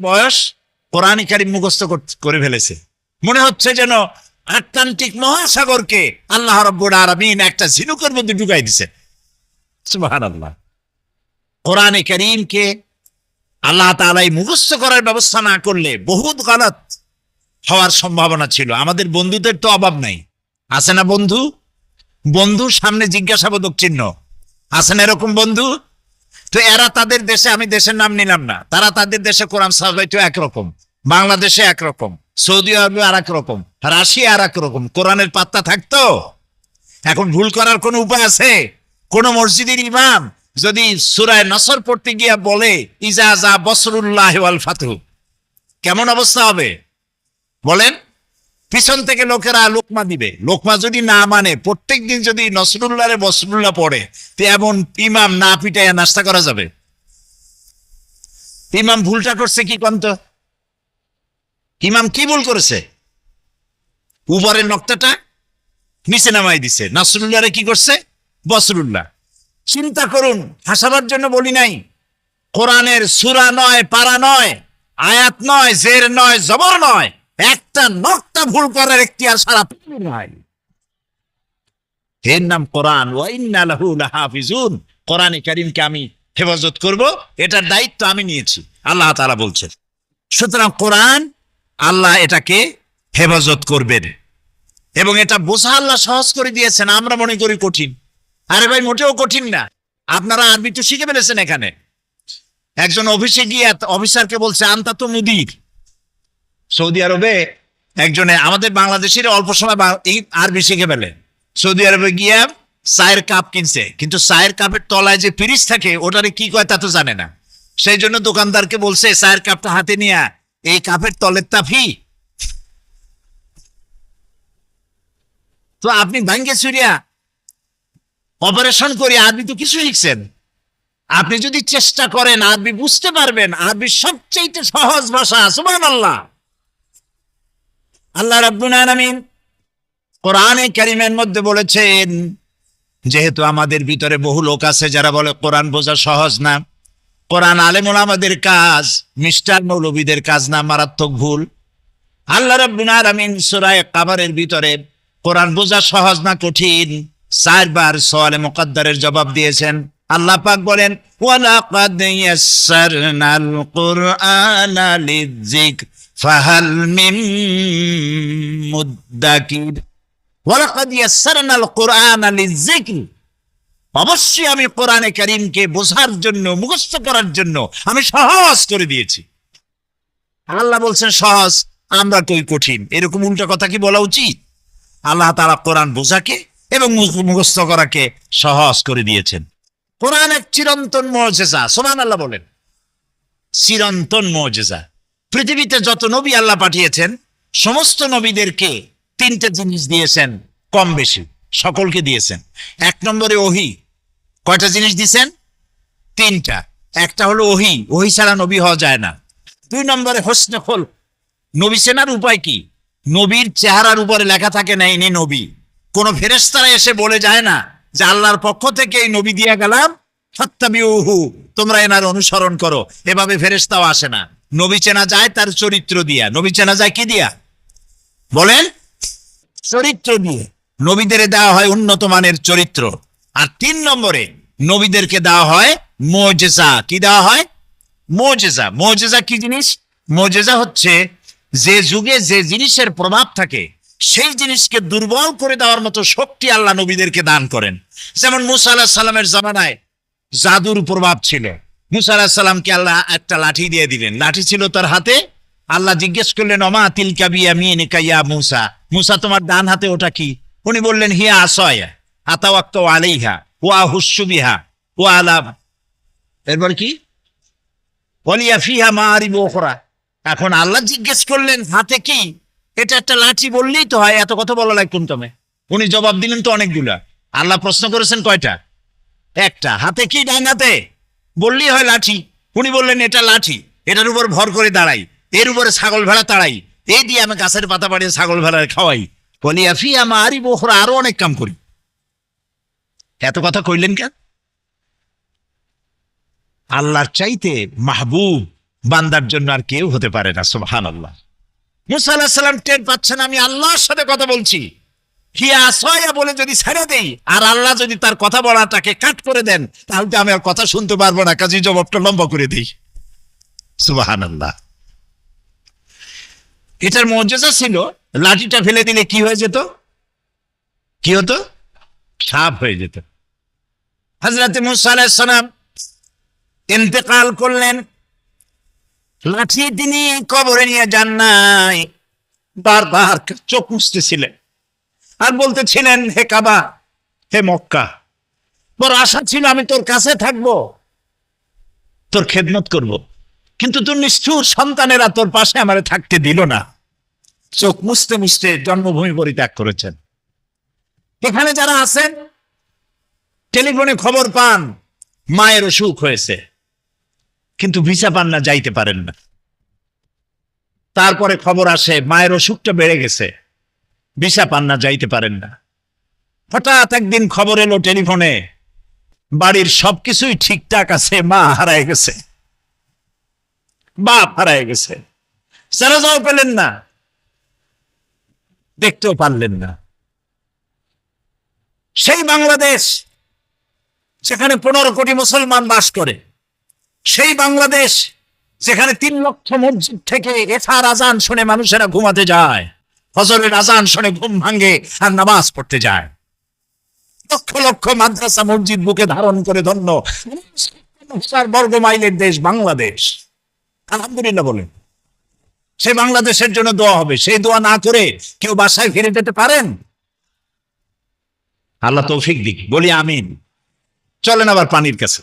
বয়স কোরআন কারীম মুখস্থ করে ফেলেছে। মনে হচ্ছে যেন আটলান্টিক মহাসাগরকে আল্লাহ রাব্বুল আলামিন একটা ঝিনুকের মধ্যে ঢুকাই দিছে। সুবহানাল্লাহ। কোরআন কারীমকে আল্লাহ তাআলা মুখস্থ করার ব্যবস্থা না করলে বহুত গলত হওয়ার সম্ভাবনা ছিল। আমাদের বন্ধুদের তো অভাব নাই, আছে না বন্ধু? বন্ধুর সামনে জিজ্ঞাসাবোধক চিহ্ন, আছে না এরকম বন্ধু? তো এরা তাদের দেশে, আমি দেশের নাম নিলাম না, তারা তাদের দেশে কোরআন সাজাইতো একরকম, বাংলাদেশে একরকম, সৌদি আরবে আর এক রকম, রাশিয়া আর এক রকম। কোরআনের পাত্তা থাকতো? এখন ভুল করার কোন উপায় আছে? কোন মসজিদের ইমাম যদি সূরা নসর পড়তে গিয়ে বলে ইজা যা বসরুল্লাহ ওয়াল ফাতহু, কেমন অবস্থা হবে বলেন? পিছন থেকে লোকেরা লোকমা দিবে। লোকমা যদি না মানে, প্রত্যেক দিন যদি নসরুল্লাহরে বসরুল্লাহ পড়ে, তো এমন ইমাম না পিটাইয়া নাস্তা করা যাবে? ইমাম ভুলটা করছে কি কন্ত? ইমাম কি ভুল করেছে? উপরের নকটাটা নিচে নামাই দিছে। নসরুল্লাহরে কি করছে? বসরুল্লাহ। চিন্তা করুন, হাসাবার জন্য বলি নাই। কোরআনের সূরা নয়, পারা নয়, আয়াত নয়, জের নয়, জবর নয়, একটা নকটা ভুল করার এখতিয়ার সারা পৃথিবীর নাই। এর নাম কোরআন। ওয়া ইন্না লাহু লাহাফিজুন। কোরআনে কারীমকে আমি হেফাজত করব, এটার দায়িত্ব আমি নিয়েছি, আল্লাহ তাআলা বলছেন। সুতরাং কোরআন, আল্লাহ এটাকে হেফাজত করবেন এবং এটা বোঝা আল্লাহ সহজ করে দিয়েছেন। আমরা মনে করি কঠিন। আরে ভাই, মোটেও কঠিন না। আপনারা আরবি তো শিখে ফেলেছেন। এখানে একজন অফিসে গিয়ে অফিসারকে বলছে আনতা তো মুদির। সৌদি আরবে একজনে, আমাদের বাংলাদেশের অল্প সময় এই আরবি শিখে ফেলে। সৌদি আরবে গিয়ে চায়ের কাপ কিনছে, কিন্তু চায়ের কাপের তলায় যে পিরিচ থাকে ওটারে কি কয় তা তো জানে না। সেই জন্য দোকানদারকে বলছে চায়ের কাপটা হাতে নিয়ে এই কাপের তলের তাফি। তো আপনি ভাঙ্গে ছুরিয়া অপারেশন করে আরবি তো কিছু শিখছেন। আপনি যদি চেষ্টা করেন আরবি বুঝতে পারবেন। আরবি সবচেয়ে সহজ ভাষা। সুবহানাল্লাহ। আল্লাহ রাব্বুল আলামিন কোরআনে কারীমের মধ্যে বলেছেন, যেহেতু আমাদের ভিতরে বহু লোক আছে যারা বলে কোরআন বোঝা সহজ না, কোরআন আলেম ওলামাদের কাজ, মিস্টার মৌলবীদের কাজ না, মারাত্মক ভুল। আল্লাহ রাব্বুল আলামিন সূরা কামারের ভিতরে কোরআন বোঝা সহজ না কঠিন 4 বার সওয়ালে মুকদ্দারের জবাব দিয়েছেন। আল্লাহ পাক বলেন, ওয়ালাকাদ ইয়াসসারনাল কুরআনা লিযিকর ফাহাল মিন মুদ্দাকির। ওয়ালাকাদ ইয়াসসারনাল কুরআনা লিযিকর, অবশ্যই আমি কোরআনে কারীমকে বোঝার জন্য, মুখস্থ করার জন্য আমি সহজ করে দিয়েছি। আল্লাহ বলছেন সহজ, আমরা কই কঠিন। এরকম উল্টা কথা কি বলা উচিত? আল্লাহ তাআলা কোরআন বোঝাকে এবং মুখস্থ করাকে সহজ করে দিয়েছেন। কোরআন এক চিরন্তন মুজিজা। সুবহানাল্লাহ বলেন। চিরন্তন মুজিজা। পৃথিবীতে যত নবী আল্লাহ পাঠিয়েছেন, সমস্ত নবীদেরকে 3টে জিনিস দিয়েছেন, কম বেশি সকলকে দিয়েছেন। 1 নম্বরে ওহী। কয়টা জিনিস দিয়েছেন? 3টা। একটা হলো ওহী, ওহী ছাড়া নবী হওয়া যায় না। 2 নম্বরে হোসনে খুলক। নবী চেনার উপায় কি? নবীর চেহারার উপরে লেখা থাকে না ইনি নবী। কোন ফেরেশতারা এসে বলে যায় না যে আল্লাহর পক্ষ থেকে এই নবী দিয়ে গেলাম, ফাত্তাবিউহু, তোমরা এনার অনুসরণ করো। এভাবে ফেরেশতাও আসে না। নবী চেনা যায় তার চরিত্র দিয়া। নবী চেনা যায় কি দিয়া বলেন? চরিত্র দিয়ে। নবীদের দেওয়া হয় উন্নত মানের চরিত্র। আর 3 নম্বরে নবীদেরকে দেওয়া হয় মুজিজা। কি দেওয়া হয়? মুজিজা। মুজিজা কি জিনিস? মুজিজা হচ্ছে যে যুগে যে জিনিসের প্রভাব থাকে সেই জিনিসকে দুর্বল করে দেওয়ার মতো শক্তি আল্লাহ নবীদেরকে দান করেন। যেমন মুসা আলাইহিস সালামের জামানায় জাদুর প্রভাব ছিল। মুসা আলাইহিস সালামকে আল্লাহ একটা লাঠি দিয়ে দিলেন। লাঠি ছিল তার হাতে। আল্লাহ জিজ্ঞেস করলেন, ওমা তিলকা বিয়ামিনিকা ইয়া মুসা, মুসা তোমার ডান হাতে ওটা কি? উনি বললেন, হিয়া আসায়া আতাওয়াক্কাউ আলাইহা ওয়া আহুসসু বিহা ওয়া আলা, এরপর কি? ওয়ালিয়া ফিহা মাআরিবু উখরা। এখন আল্লাহ জিজ্ঞেস করলেন হাতে কি? এটা একটা লাঠি বললেই তো হয়, এত কথা বলা লাগতো তুমি? উনি জবাব দিলেন তো অনেকগুলা। আল্লাহ প্রশ্ন করেছেন কয়টা? একটা। হাতে কি? ডান হাতে। বললেই হয় লাঠি। উনি বললেন এটা লাঠি, এটার উপর ভর করে দাঁড়াই, এর উপরে ছাগল ভেড়া তাড়াই, এই দিয়ে আমি গাছের পাতা পাড়িয়ে ছাগল ভেড়া খাওয়াই। ওয়ালিয়া ফিহা মাআরিবু উখরা, আরো অনেক কাম করি। এত কথা কইলেন কেন? আল্লাহর চাইতে মাহবুব বান্দার জন্য আর কেউ হতে পারে না। সুবহানাল্লাহ। মুসা আলাইহিস সালাম টের পাচ্ছেন আমি আল্লাহর সাথে কথা বলছি, হিয়া আসয়া বলে যদি ছেড়ে দেই আর আল্লাহ যদি তার কথা বলাটাকে কাট করে দেন, তাহলে তো আমি আর কথা শুনতে পারবো না, কাজী জবাবটা লম্বা করে দেই। সুবহানাল্লাহ। এটার মুজিজা ছিল, লাঠিটা ফেলে দিলে কি হয়ে যেত? কি হতো? সাপ হয়ে যেত। হযরত মুসা আলাইহিস সালাম ইন্তেকাল করলেন, লাঠি তিনি কবরে নিয়ে যান নাই, বারবার চোখ মুছতেছিলেন আর বলতেছিলেন, হে কাবা, হে মক্কা, বড় আশা ছিল আমি তোর কাছে থাকবো, তোর খেদমত করব, কিন্তু তোর নিষ্ঠুর সন্তানেরা তোর পাশে আমারে থাকতে দিল না। চোখ মুছতে মুছতে জন্মভূমি পরিত্যাগ করেছেন। এখানে যারা আছেন টেলিফোনে খবর পান মায়ের অসুখ হয়েছে, কিন্তু ভিসা পান না, যাইতে পারেন না। তারপরে খবর আসে মায়ের অসুখটা বেড়ে গেছে, ভিসা পান না, যাইতে পারেন না। হঠাৎ একদিন খবর এলো টেলিফোনে বাড়ির সবকিছুই ঠিকঠাক আছে, মা হারায় গেছে, বাপ হারায় গেছে, জানাজাও পেলেন না, দেখতেও পারলেন না। সেই বাংলাদেশ যেখানে 15 কোটি মুসলমান বাস করে, সেই বাংলাদেশ যেখানে 3 লক্ষ মসজিদ থেকে এশার আজান শুনে মানুষেরা ঘুমাতে যায়, ফজরের আজান শুনে ঘুম ভাঙে আর নামাজ পড়তে যায়, লক্ষ লক্ষ মাদ্রাসা মসজিদ বুকে ধারণ করে ধন্য 50,000 বর্গ মাইলের দেশ বাংলাদেশ। আলহামদুলিল্লাহ বলেন। সেই বাংলাদেশের জন্য দোয়া হবে। সেই দোয়া না করে কেউ বাসায় ফিরে যেতে পারেন? আল্লাহ তৌফিক দিক, বলি আমিন। চলেন আবার পানির কাছে।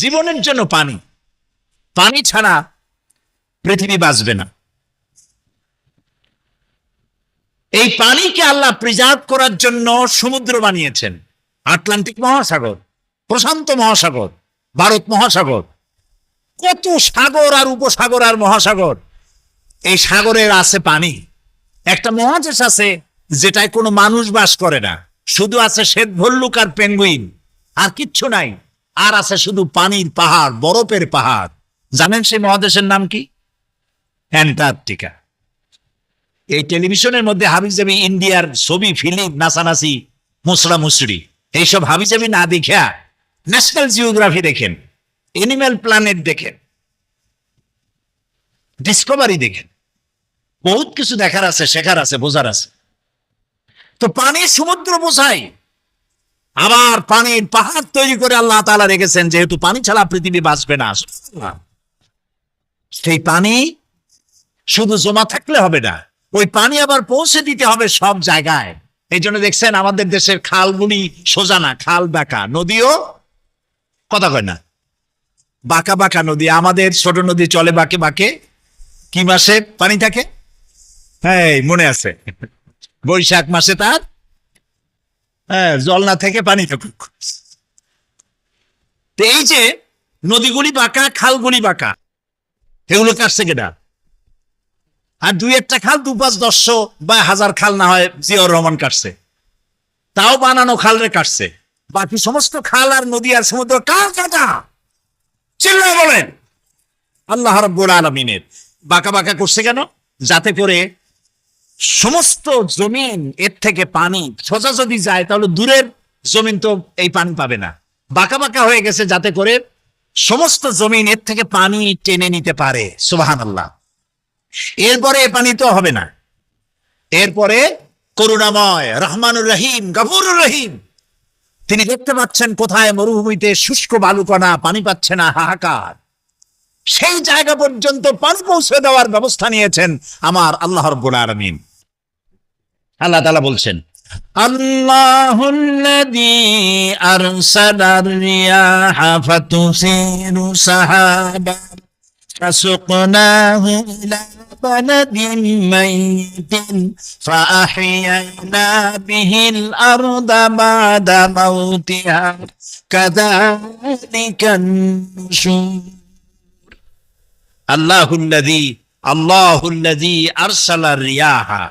জীবনের জন্য পানি, পানি ছাড়া পৃথিবী বাঁচবে না। এই পানিকে আল্লাহ প্রিজার্ভ করার জন্য সমুদ্র বানিয়েছেন, আটলান্টিক মহাসাগর, প্রশান্ত মহাসাগর, ভারত মহাসাগর, কত সাগর আর উপসাগর আর মহাসাগর। এই সাগরের আছে পানি। একটা মহাদেশ আছে যেটায় কোনো মানুষ বাস করে না, শুধু আছে শ্বেত ভল্লুক আর পেঙ্গুইন, আর কিচ্ছু নাই। আর আছে শুধু পানির পাহাড়, বরফের পাহাড়। জানেন সেই মহাদেশের নাম কি? অ্যান্টার্কটিকা। এই টেলিভিশনের মধ্যে হাবিজাবি ইন্ডিয়ার ছবি, ফিল্ম, নাচানাচি, মুসরা মুসরি, এইসব হাবিজাবি না দেখা ন্যাশনাল জিওগ্রাফি দেখেন, এনিম্যাল প্ল্যানেট দেখেন, ডিসকভারি দেখেন, বহুত কিছু দেখার আছে, শেখার আছে, বোঝার আছে। তো পানি সমুদ্র বোঝায়, আবার পানির পাহাড় তৈরি করে আল্লাহ তাআলা রেখেছেন, যেহেতু পানি ছাড়া পৃথিবী বাঁচবে না। সেই পানি শুধু জমা থাকলে হবে না, ওই পানি আবার পৌঁছে দিতে হবে সব জায়গায়। এই জন্য দেখছেন আমাদের দেশের খালগুলি সোজা না, খাল বাঁকা, নদীও কথা কয় না, বাঁকা বাঁকা নদী। আমাদের ছোট নদী চলে বাঁকে বাঁকে। কি মাসে পানি থাকে? হ্যাঁ, মনে আছে, বৈশাখ মাসে তার জল না থেকে পানি থাকুক। তো এই যে নদীগুলি বাঁকা, খালগুলি বাঁকা, এগুলো কাটছে কেনা? আর 2-1টা খাল, 2-5-10 বা 1000 খাল না হয় জিয়াউর রহমান কাটছে, তাও বানানো খালরে কাটছে। বাকি সমস্ত খাল আর নদী আর সমুদ্র কার কাটা? চিল্লায় বলেন আল্লাহ রাব্বুল আলামিনের। বাঁকা বাঁকা করছে কেন? যাতে করে সমস্ত জমিন এর থেকে পানি সোজা যদি যায় তাহলে দূরের জমিন তো এই পানি পাবে না। বাঁকা বাঁকা হয়ে গেছে যাতে করে সমস্ত জমিন এর থেকে পানি টেনে নিতে পারে। সুবহানাল্লাহ। এরপরে এ পানি তো হবে না, এরপরে করুণাময় রহমানুর রহিম গফুরুর রহিম, তিনি দেখতে পাচ্ছেন কোথায় মরুভূমিতে শুষ্ক বালুকণা, পানি পাচ্ছে না, হাহাকার। সেই জায়গা পর্যন্ত পানি পৌঁছে দেওয়ার ব্যবস্থা নিয়েছেন আমার আল্লাহ রাব্বুল আলামিন। আল্লাহ তাআলা বলছেন, আল্লাহুল্লাযী আরসালার রিয়াহা ফাতুসিরু সাহাবা ফাসুকনাহু ইলা বালাদিন মাইতিন ফাআহইয়ানা বিহিল আরদা বা'দা মাউতিহা কাযালিকান নুশুর। আল্লাহুল্লাযী আরসালার রিয়াহা,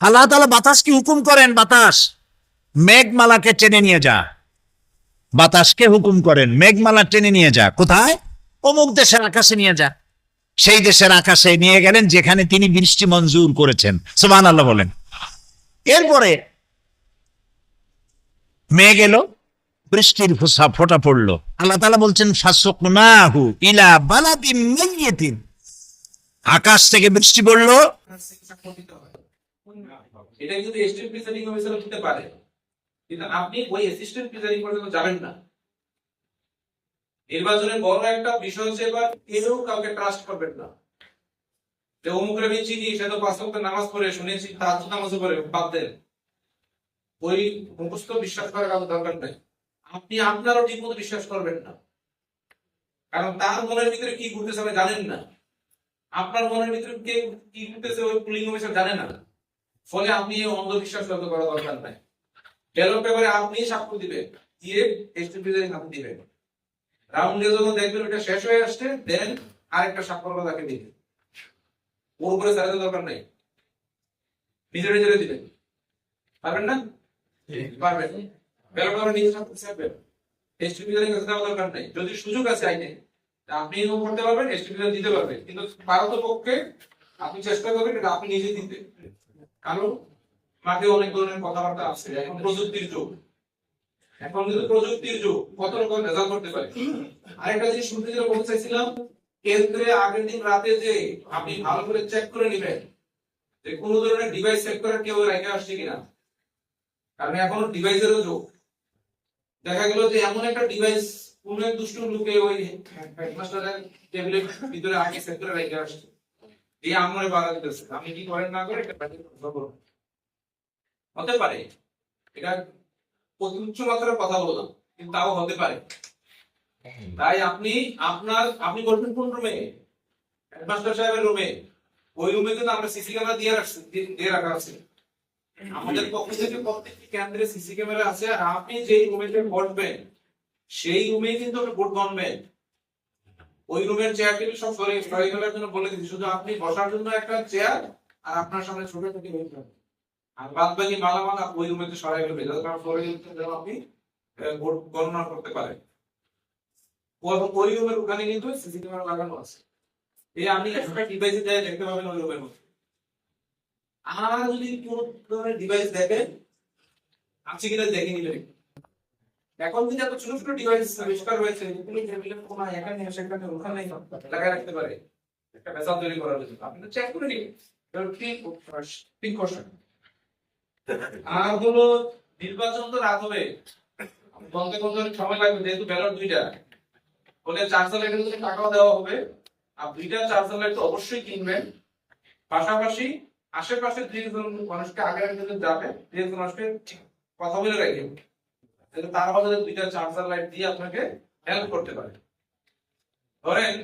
আল্লাহ তাআলা বাতাসকে হুকুম করেন, বাতাস মেঘমালাকে টেনে নিয়ে যা। বাতাসকে হুকুম করেন মেঘমালা টেনে নিয়ে যা। কোথায়? অমুক দেশের আকাশে নিয়ে যা। সেই দেশের আকাশে নিয়ে গেলেন যেখানে তিনি বৃষ্টি মঞ্জুর করেছেন। সুবহানাল্লাহ বলেন। এরপরে মেয়ে গেল, বৃষ্টির ফোঁটা পড়লো। আল্লাহ তাআলা বলছেন ফাসুকনাহু ইলা বালাদিন মাইয়িতিন, আকাশ থেকে বৃষ্টি পড়লো। এটা কিন্তু অ্যাসিস্ট্যান্ট প্রিসাইডিং অফিসার হতে পারে, কিন্তু আপনি ওই অ্যাসিস্ট্যান্ট প্রিসাইডিং পর্যন্ত যাবেন না। নির্বাচনের বড় একটা বিষয় হচ্ছে এবার কেউ কাউকে ট্রাস্ট করবেন না, যে অমুকের আমি চিনি, সে তো 5 ওয়াক্ত নামাজ পড়ে, শুনেছি তাহাজ্জুদ নামাজ পড়ে, বাদ দেন। ওই মুখস্থ বিশ্বাস করার কারো দরকার নাই। আপনি আপনারও ঠিক মতো বিশ্বাস করবেন না, কারণ তার মনের ভিতরে কি ঘুরতেছে আপনি জানেন না, আপনার মনের ভিতরে কে কি ঘুরতেছে ওই পুলিং অফিসার জানে না। ফলে আপনি অন্ধবিশ্বাস ব্যক্ত করা দরকার নাই। ব্যালট পেপারে আপনি স্বাক্ষর দিবেন, দিয়ে এসটিপিদের হাতে দিবেন। রাউন্ডে যখন দেখবেন ওটা শেষ হয়ে আসছে, দেন আরেকটা স্বাক্ষর তাকে দিবেন। ওর উপরে চালাতে দরকার নাই, নিজে নিজে দিবেন। পারবেন না? পারবেন। ব্যালট পেপারে নিজে স্বাক্ষর ছাপবেন, এসটিপিদের কাছে দেওয়া দরকার নাই। যদি সুযোগ আছে আইনে, আপনি এরকম করতে পারবেন, এসটিপিদের দিতে পারবেন, কিন্তু পারতপক্ষে আপনি চেষ্টা করবেন এটা আপনি নিজে দিতে। কারণ মাঠে অনেক ধরনের কথাবার্তা আছে, এখন প্রযুক্তির যুগ, এখন কিন্তু প্রযুক্তির যুগ, কত রকম রেজাল্ট করতে পারে। আরেকটা জিনিস শুনতে যেটা বলতে চাইছিলাম, কেন্দ্রে আগের দিন রাতে যে আপনি ভালো করে চেক করে নেবেন যে কোন ধরনের ডিভাইস চেক করে কেউ রেখে আসছে কিনা, কারণ এখন ডিভাইসেরও যুগ। দেখা গেল যে এমন একটা ডিভাইস কোন এক দুষ্ট লোকে ওই হেডমাস্টারের টেবিলের ভিতরে আগে চেক করে রেখে আসছে, এই আমরে বাধা দিতেছে। আপনি কি করেন না করে হতে পারে, এটা উচ্চ মাত্রার কথা বললাম, কিন্তু তাও হতে পারে। তাই আপনি বলবেন কোন রুমে, হেডমাস্টার সাহেবের রুমে, ওই রুমে কিন্তু আমরা সিসি ক্যামেরা দিয়ে রাখা আছে। আমাদের পক্ষ থেকে প্রত্যেকটি কেন্দ্রে সিসি ক্যামেরা আছে, আর আপনি যেই রুমেতে বসবেন সেই রুমেই কিন্তু আপনি ভোট গণবেন। ওই রুমের চেয়ার টেবিল সব সরিয়ে ফেলার জন্য বলে দিচ্ছি, শুধু আপনি বসার জন্য একটা চেয়ার আর আপনার সামনে ছোট থেকে বসে থাকবেন, আর বাদ বাকি মালামাল ওই রুমেতে সরাই ফেলবে, যাতে কারণ ফ্লোরে আপনি ভোট গণনা করতে পারেন। ওই রুমের ওখানে কিন্তু সিসি ক্যামেরা লাগানো আছে, এই আপনি একটা ডিভাইসে যায় দেখতে পাবেন ওই রুমের মধ্যে। আর যদি কোন ধরনের ডিভাইস দেখেন আছে কিনা দেখে নিলেন। এখন কিন্তু এত ছোট ছোট ডিভাইস আবিষ্কার হয়েছে, যেগুলো টেবিলের কোনায় এখানে সেখানে ওখানে লাগায় রাখতে পারে একটা মেসাজ তৈরি করার জন্য। আপনি তো চেক করে নিন, ঠিক কোশ্চেন। আর হলো নির্বাচন তো রাত হবে, বলতে বলতে অনেক সময় লাগবে, যেহেতু ব্যালট দুইটা, বলে চার্জার লাইটের জন্য টাকাও দেওয়া হবে। আর দুইটা চার্জার লাইট তো অবশ্যই কিনবেন, পাশাপাশি আশেপাশে দুইজন মানুষকে আগে আগে যাবে, দুইজন মানুষকে কথা বলে রাখবেন, তার মধ্যে দুইটা চার্জার লাইট দিয়ে আপনাকে হেল্প করতে পারে। ধরেন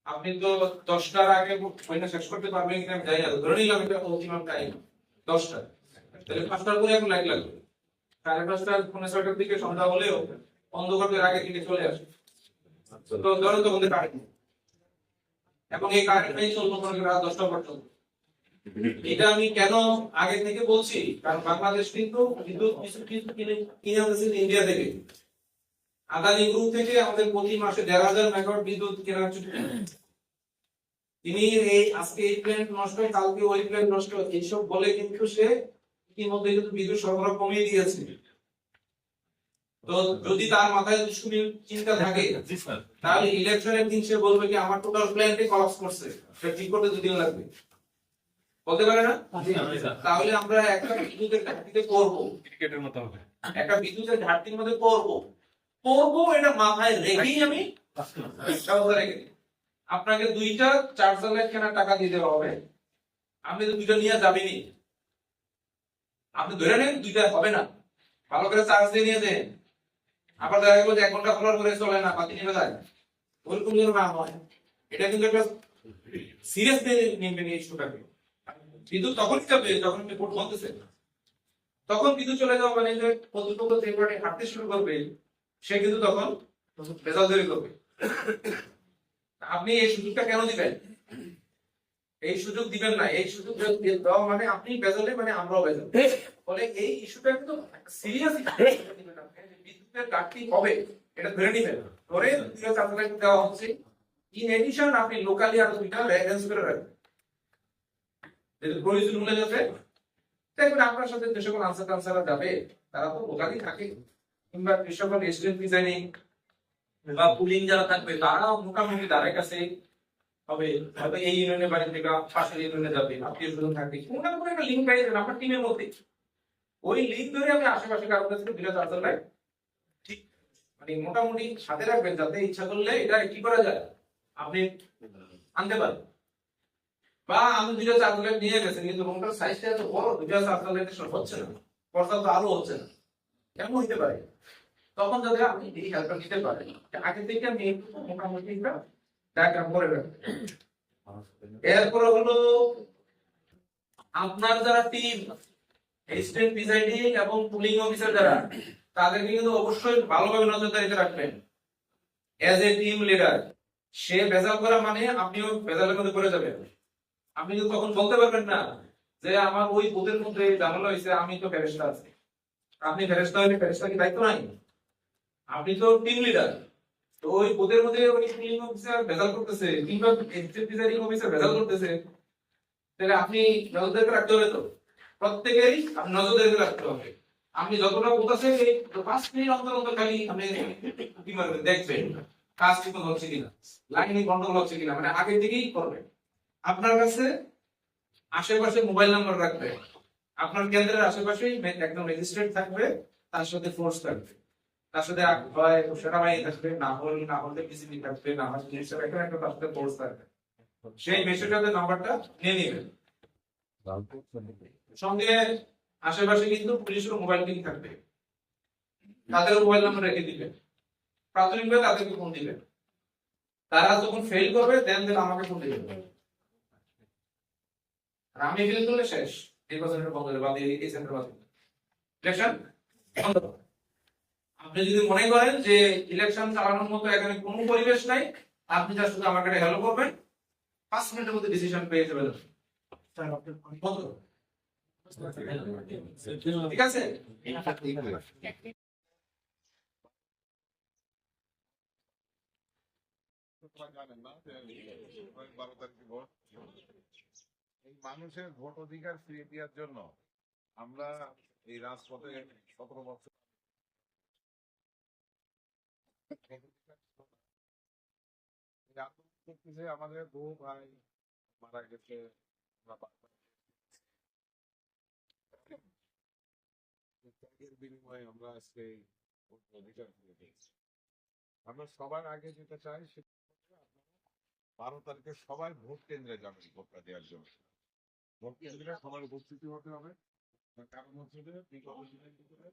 আপনি তো 10টার আগে বইটা শেষ করতে পারবেন কিনা আমি জানি না, ধরে নিলাম এটা অন্তিম টাইম 10টা, তাহলে 5টার পরে এখন লাইট লাগবে, 5:30 6:30 দিকে সন্ধ্যা হলেও অন্ধকারের আগে দিকে চলে আসে। তো ধরো তো বলতে কারেন্ট, এবং এই কারেন্টটাই চলবে রাত 10টা পর্যন্ত। এটা আমি কেন আগে থেকে বলছি, কারণ বাংলাদেশ কিন্তু বিদ্যুৎ কিনে আনছে ইন্ডিয়া থেকে, আদানি গ্রুপ থেকে আমাদের প্রতি মাসে 1,500 মেগাওয়াট বিদ্যুৎ কেনা হচ্ছে। তিনি এই আজকে এই প্ল্যান্ট নষ্ট হয়, কালকে ওই প্ল্যান্ট নষ্ট হয়, এইসব বলে কিন্তু সে ইতিমধ্যে কিন্তু বিদ্যুৎ সরবরাহ কমিয়ে দিয়েছে। তো যদি তার মাথায় দুষ্টুমি চিন্তা থাকে, তাহলে ইলেকশনের দিন সে বলবে কি আমার টোটাল প্ল্যান্টে কলাপস করছে, সেটা ঠিক করতে 2 দিন লাগবে, বলতে পারে না? তাহলে আমরা একটা বিদ্যুতের ঘাটতিতে পড়বো, ক্রিকেটের মতো হবে, একটা বিদ্যুতের ঘাটতির মধ্যে পড়বো, এটা মাথায় রেখেই আমি আপনাকে 2টা চার্জার লাইট কেনার টাকা দিতে হবে। আপনি তো 2টা নিয়ে যাবেনি, আপনি ধরে নেন 2টা হবে না, ভালো করে চার্জ দিয়ে নিয়ে যান। আবার দেখা গেল যে 1 ঘন্টা খোলার করে চলে না, বাতি নিয়ে যায়, ওরকম যেন না হয়। এটা কিন্তু একটা সিরিয়াস নেবেন এই ইস্যুটাকে। বিদ্যুৎ তখন যাবে যখন ভোট বলতেছে, তখন বিদ্যুৎ চলে যাওয়া মানে যে প্রতিপক্ষ যে পার্টি হাঁটতে শুরু করবে সে কিন্তু তখন বেজাল তৈরি করবে। আপনি এই সুযোগটা কেন দিবেন? এই সুযোগ দিবেন না, এই সুযোগ দেওয়া মানে আপনি বেজালে মানে আমরাও বেজাল। ফলে এই ইস্যুটা কিন্তু সিরিয়াস, বিদ্যুতের ঘাটতি হবে এটা ধরে নিবেন, ধরে দুটো স্যাটেলাইট দেওয়া হচ্ছে। ইন এডিশন আপনি লোকালি আরো দুইটা রেফারেন্স করে রাখবেন, যদি প্রয়োজন হলে যাবে দেখবেন আপনার সাথে যে সকল আনসার টানসাররা যাবে তারা তো লোকালি থাকে, কিংবা যে সকল স্টুডেন্ট ডিজাইনিং বা পুলিং যারা থাকবে তারাও মোটামুটি তাদের কাছে হবে, হয়তো এই ইউনিয়নের বাড়ি থেকে পাশের ইউনিয়নে যাবে, আত্মীয় স্বজন থাকবে, কোনো না কোনো একটা লিঙ্ক পাই যাবেন আপনার টিমের মধ্যে। ওই লিঙ্ক ধরে আপনি আশেপাশে কারো কাছে দুটো চার্জার লাইট ঠিক মানে মোটামুটি সাথে রাখবেন, যাতে ইচ্ছা করলে এটা কি করা যায় আপনি আনতে পারেন। বা আমি দুটো চার্জার লাইট নিয়ে গেছেন কিন্তু রুমটার সাইজটা এত বড়, দুটো চার্জার লাইট হচ্ছে না, পর্দা তো আলো হচ্ছে না, কেমন হইতে পারে? তখন যাতে আপনি এই হেল্পটা নিতে পারেন, আগে থেকে আমি মোটামুটি একটা ডায়াগ্রাম করে রাখবো। এরপরে হলো আপনার যারা টিম স্টেট প্রিসাইডিং এবং পুলিং অফিসার যারা, তাদেরকে কিন্তু অবশ্যই ভালোভাবে নজরদারিতে রাখবেন। এজ এ টিম লিডার সে ভেজাল করা মানে আপনিও ভেজালের মধ্যে পড়ে যাবেন। আপনি তো তখন বলতে পারবেন না যে আমার ওই বুথের মধ্যে ঝামেলা হয়েছে, আমি তো ফেরেশতা আছি। আপনি ফেরেশতা হলে ফেরেশতা কি দায়িত্ব নাই? আপনি তো টিম লিডার, তো ওই বুথের মধ্যে ওই পুলিং অফিসার ভেজাল করতেছে কিংবা স্টেট প্রিসাইডিং অফিসার ভেজাল করতেছে, তাহলে আপনি নজরদারিতে রাখতে হবে। তো প্রত্যেকেরই আপনি নজরদারিতে রাখতে হবে। আপনি যতটা বলতেছেন এই 5 মিনিট অন্তর অন্তর খালি আপনি কি করবেন দেখবেন কাজ ঠিক মতো হচ্ছে কিনা, লাইনে গন্ডগোল হচ্ছে কিনা, মানে আগে থেকেই করবেন। আপনার কাছে আশেপাশে মোবাইল নাম্বার রাখবে, আপনার কেন্দ্রের আশেপাশেই একদম রেজিস্ট্রেড থাকবে, তার সাথে ফোর্স থাকবে, তার সাথে হয় সেনাবাহিনী থাকবে, না হলে পিসিবি থাকবে, না হলে পুলিশের একটা একটা তার সাথে ফোর্স থাকবে। সেই মেসেজের নাম্বারটা নিয়ে নেবেন। সঙ্গে আশেপাশে কিন্তু পুলিশের মোবাইল লিঙ্ক থাকবে, তাদের মোবাইল নাম্বার রেখে দিবেন, প্রাথমিকভাবে তাদেরকে ফোন দিবেন। তারা যখন ফেল করবে দেন দেন আমাকে ফোন দিবেন, আর আমি ফেল করলে শেষ, নির্বাচনের বন্ধ হবে, বাদ এই সেন্টার বাদ ইলেকশন বন্ধ। আপনি যদি মনে করেন যে ইলেকশন চালানোর মতো এখানে কোনো পরিবেশ নাই, আপনি যা শুধু আমাকে হেল্প করবেন, 5 মিনিটের মধ্যে ডিসিশন পেয়ে যাবেন। বন্ধ। ঠিক আছে? আপনারা জানেন না যে 12 তারিখে ভোট। এই মানুষের ভোট অধিকার ফিরিয়ে দেওয়ার জন্য আমরা এই রাজপথে 17 বছর এই আন্দোলন করতেছে। আমাদের বহু ভাই মারা গেছে, আমরা ত্যাগের বিনিময়ে আমরা আজকে এই ভোট অধিকার ফিরে পেয়েছি। আমরা সবার আগে যেটা চাই সেটা হচ্ছে আপনারা 12 তারিখে সবাই ভোট কেন্দ্রে যাবেন ভোটটা দেওয়ার জন্য। ভোট কেন্দ্রে সবার উপস্থিতি হতে হবে। তার কারণ হচ্ছে যে বিগত দিনের ভিতরে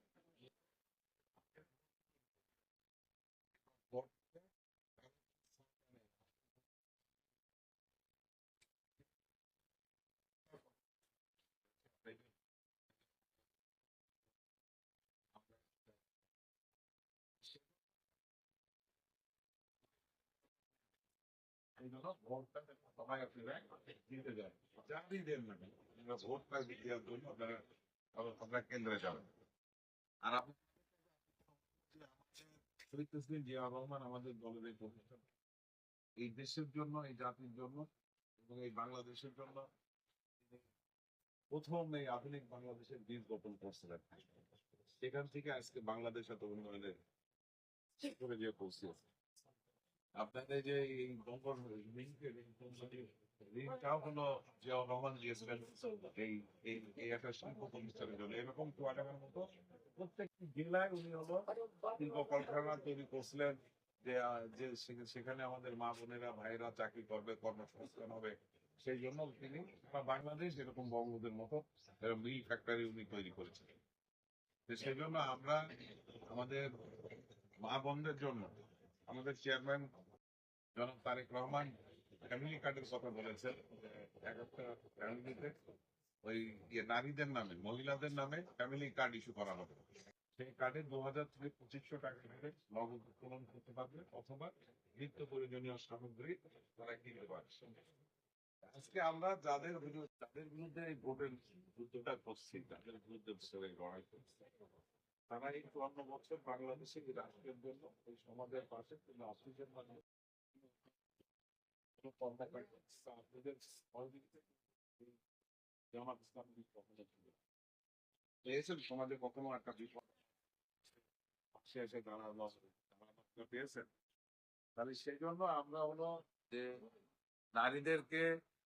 ভোট এই জন্য ভোটটা সবাই আপনারা দিতে যান, যারই দেন না কেন আপনারা ভোটটা দেওয়ার জন্য আপনারা কেন্দ্রে যাবেন। আর আপনি শহীদ প্রেসিডেন্ট জিয়া রহমান আমাদের দলের এই প্রতিষ্ঠান, এই দেশের জন্য, এই জাতির জন্য এবং এই বাংলাদেশের জন্য তিনি প্রথম এই আধুনিক বাংলাদেশের বীজ বপন করছিলেন। সেখান থেকে আজকে বাংলাদেশ এত উন্নয়নের শিখরে গিয়ে পৌঁছেছে। আপনাদের যে এই বঙ্গর লিঙ্কের লিঙ্কটাও হলো জিয়াউর রহমান দিয়েছিলেন এই এই এই একটা শিল্প প্রতিষ্ঠানের জন্য। এরকম চুয়াডাঙ্গার মতো প্রত্যেকটি জেলায় উনি হলো শিল্প কলকারখানা তৈরি করছিলেন, যে সেখানে আমাদের মা বোনেরা ভাইয়েরা চাকরি করবে, কর্মসংস্থান হবে। সেই জন্য তিনি বাংলাদেশ এরকম বঙ্গদের মতো মিল ফ্যাক্টরি উনি তৈরি করেছিলেন। তো সেই জন্য আমরা আমাদের মা বোনদের জন্য আমাদের চেয়ারম্যান জনাব তারেক রহমান ফ্যামিলি কার্ডের কথা বলেছেন। এক একটা ফ্যামিলিতে ওই নারীদের নামে, মহিলাদের নামে ফ্যামিলি কার্ড ইস্যু করা হবে। সেই কার্ডে 2000 থেকে 2500 টাকা করে নগদ উত্তোলন করতে পারবে, অথবা নিত্য প্রয়োজনীয় সামগ্রী তারা কিনতে পারবে। আজকে আমরা যাদের বিরুদ্ধে এই ভোটের যুদ্ধটা করছি, তাদের বিরুদ্ধে লড়াই করছি, তারা এই 54 বছর বাংলাদেশে এই রাষ্ট্রের জন্য এই সমাজের পাশে কিন্তু আফ্রিকার মানুষ কোনো কর্মকাণ্ড আপনাদের সহযোগিতা এই জামাত ইসলাম কখনো ছিল না। পেয়েছেন সমাজে কখনো একটা বিপদ পাশে এসে দাঁড়ানো পেয়েছেন? তাহলে সেই জন্য আমরা হলো যে নারীদেরকে